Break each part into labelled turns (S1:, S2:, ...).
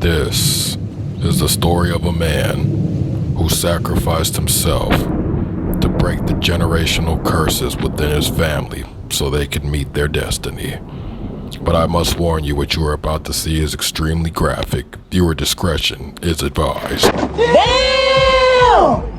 S1: This is the story of a man who sacrificed himself to break the generational curses within his family so they could meet their destiny. But I must warn you, what you are about to see is extremely graphic. Viewer discretion is advised.
S2: Damn!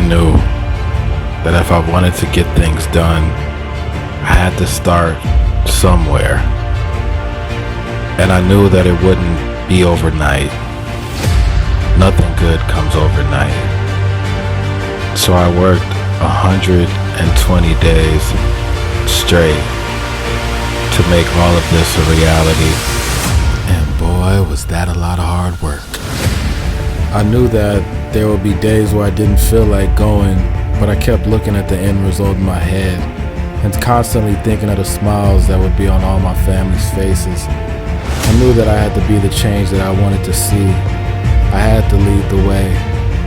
S1: knew that if I wanted to get things done, I had to start somewhere. And I knew that it wouldn't be overnight. Nothing good comes overnight. So I worked 120 days straight to make all of this a reality. And boy, was that a lot of hard work. I knew that there would be days where I didn't feel like going, but I kept looking at the end result in my head and constantly thinking of the smiles that would be on all my family's faces. I knew that I had to be the change that I wanted to see. I had to lead the way.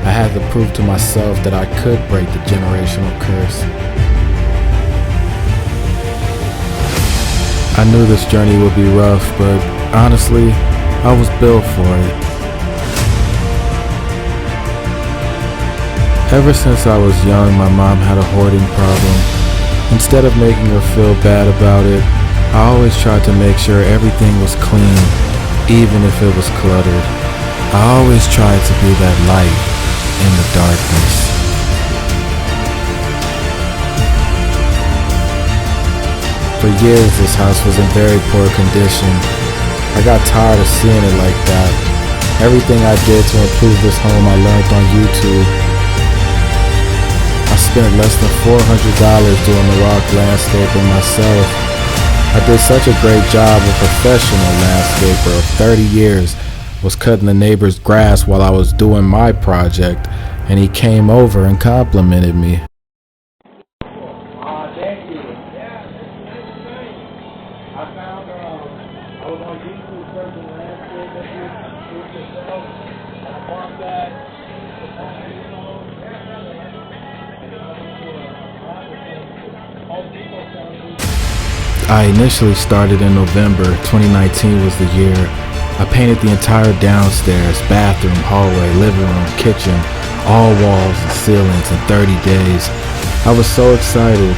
S1: I had to prove to myself that I could break the generational curse. I knew this journey would be rough, but honestly, I was built for it. Ever since I was young, my mom had a hoarding problem. Instead of making her feel bad about it, I always tried to make sure everything was clean, even if it was cluttered. I always tried to be that light in the darkness. For years, this house was in very poor condition. I got tired of seeing it like that. Everything I did to improve this home I learned on YouTube. I spent less than $400 doing the rock landscaping myself. I did such a great job. A professional landscaper of 30 years was cutting the neighbor's grass while I was doing my project, and he came over and complimented me.
S2: Thank you. I found, I was on YouTube searching landscape that you yourself, and I bought that,
S1: I initially started in November. 2019 was the year. I painted the entire downstairs, bathroom, hallway, living room, kitchen, all walls and ceilings in 30 days. I was so excited.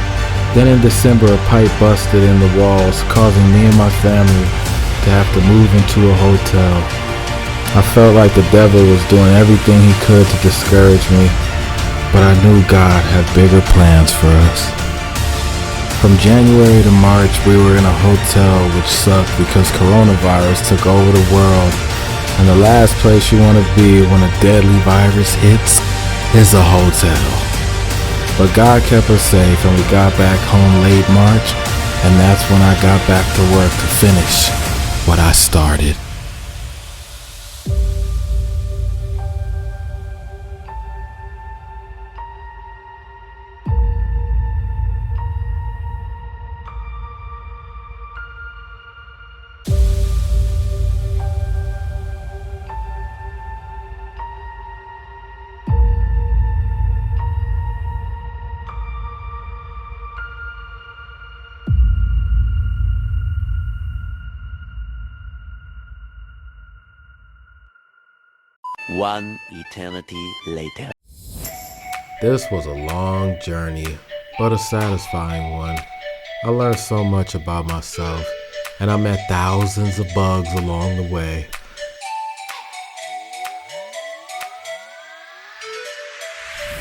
S1: Then in December, a pipe busted in the walls, causing me and my family to have to move into a hotel. I felt like the devil was doing everything he could to discourage me, but I knew God had bigger plans for us. From January to March, we were in a hotel, which sucked because coronavirus took over the world. And the last place you want to be when a deadly virus hits is a hotel. But God kept us safe, and we got back home late March, and that's when I got back to work to finish what I started.
S3: One eternity later.
S1: This was a long journey, but a satisfying one. I learned so much about myself, and I met thousands of bugs along the way.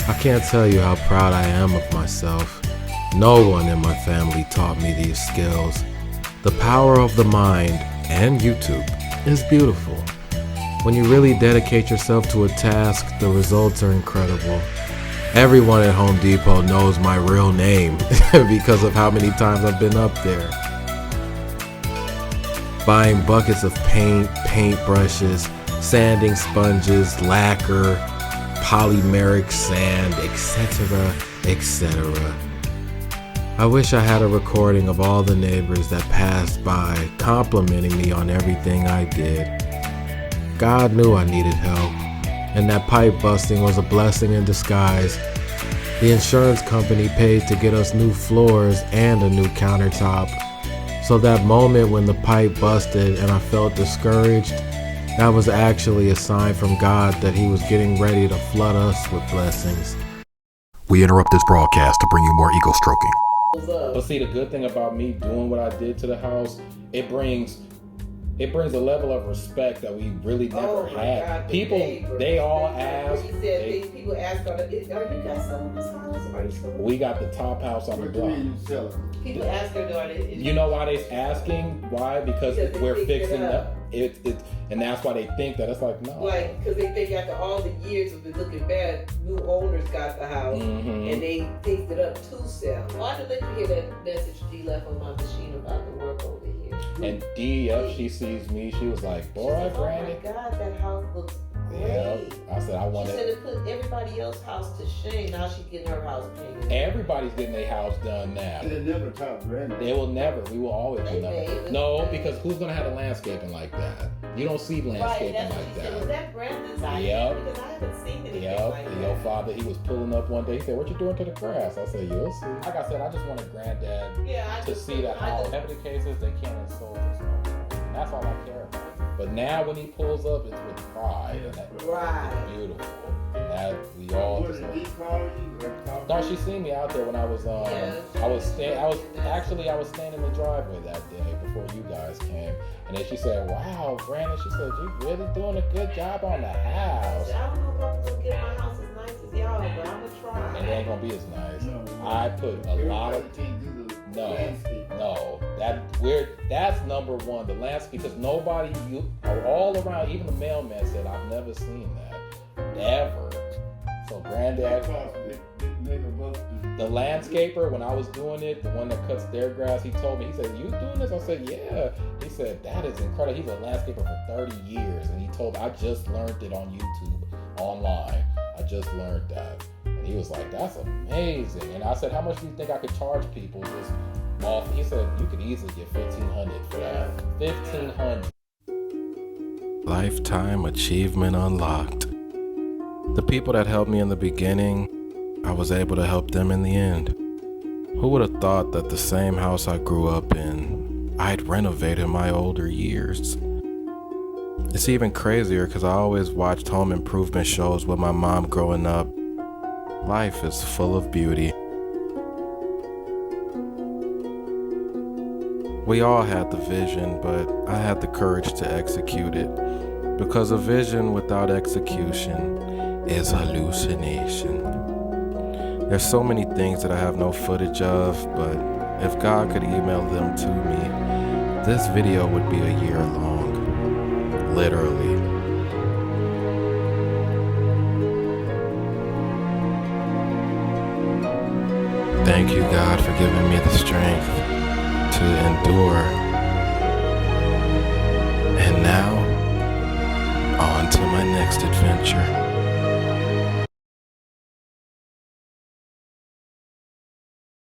S1: I can't tell you how proud I am of myself. No one in my family taught me these skills. The power of the mind and YouTube is beautiful. When you really dedicate yourself to a task, the results are incredible. Everyone at Home Depot knows my real name because of how many times I've been up there. Buying buckets of paint, paint brushes, sanding sponges, lacquer, polymeric sand, etc., etc. I wish I had a recording of all the neighbors that passed by complimenting me on everything I did. God knew I needed help, and that pipe busting was a blessing in disguise. The insurance company paid to get us new floors and a new countertop. So that moment when the pipe busted and I felt discouraged, that was actually a sign from God that He was getting ready to flood us with blessings.
S4: We interrupt this broadcast to bring you more ego stroking.
S2: But see, the good thing about me doing what I did to the house, it brings
S5: it brings a level of respect that we really never
S6: Oh my
S5: had.
S6: God, the
S5: People,
S6: neighbors.
S5: they all ask.
S6: He said people ask, are you guys selling this house? Are you selling?
S5: We got the top house on the
S2: What do you
S5: block.
S2: mean you sell it?
S6: People ask her,
S5: You know why they asking? Why? Because
S6: Because they
S5: we're
S6: fixed it
S5: fixing
S6: up.
S5: it, and that's why they think that. It's like, no.
S6: Like, because they think after all the years of it looking bad, new owners got the house
S5: Mhm.
S6: and they fixed it up to sell. Well, I didn't let you hear that message D left on my machine about the work over here.
S5: And D, if she sees me, she was like,
S6: She
S5: boy,
S6: said, oh
S5: Granny.
S6: my God, that house looks
S5: Yeah.
S6: great.
S5: I said, I
S6: She
S5: want
S6: said
S5: it.
S6: it put everybody else's house to shame. Now she getting her house painted.
S5: Everybody's getting their house done now.
S2: They never top Granny.
S5: They will never. We will always
S6: They
S5: do
S6: may,
S5: nothing.
S6: but
S5: No,
S6: they-
S5: because who's gonna have the landscaping like that? You don't see
S6: Right,
S5: landscaping
S6: that's what
S5: like
S6: she said. Was
S5: that.
S6: that Brandon's idea?
S5: Yep.
S6: Because I haven't seen anything
S5: Yep.
S6: like
S5: And
S6: that.
S5: your father, he was pulling up one day. He said, "What you doing to the grass?" I said, "You'll see." Like I said, I just wanted Granddad
S6: Yeah, I
S5: to
S6: just
S5: see the house.
S6: I
S5: Whatever the case is, they can't insult us no more. And that's all I care about. But now when he pulls up, it's with pride. And that,
S6: Right.
S5: it's beautiful. And that we all
S2: What
S5: just.
S2: did he call you? Or talk
S5: No,
S2: to
S5: she seen me out there when I was
S6: Yeah,
S5: I was standing in the driveway that day before you guys came, and then she said, "Wow, Brandon," she said, "you really doing a good job on the house."
S6: I don't know if I'm gonna get my house as nice as y'all, but I'm gonna try.
S5: And it ain't gonna be as nice.
S2: No.
S5: I put a lot of
S2: Everybody can't do the
S5: no,
S2: landscape.
S5: no. That's number one. The landscape, because nobody all around, even the mailman said, "I've never seen that, never." So Granddad, the landscaper, when I was doing it, the one that cuts their grass, he told me, he said, "You doing this?" I said, "Yeah." He said, "That is incredible." He's a landscaper for 30 years, and he told me, "I just learned it on YouTube, online. I just learned that." And he was like, "That's amazing." And I said, "How much do you think I could charge people just off?" He said, "You could easily get $1,500 for that. $1,500. Lifetime achievement unlocked. The people that helped me in the beginning, I was able to help them in the end. Who would have thought that the same house I grew up in, I'd renovate in my older years? It's even crazier because I always watched home improvement shows with my mom growing up. Life is full of beauty. We all had the vision, but I had the courage to execute it. Because a vision without execution is hallucination. There's so many things that I have no footage of, but if God could email them to me, this video would be a year long. Literally. Thank you, God, for giving me the strength to endure. And now, on to my next adventure.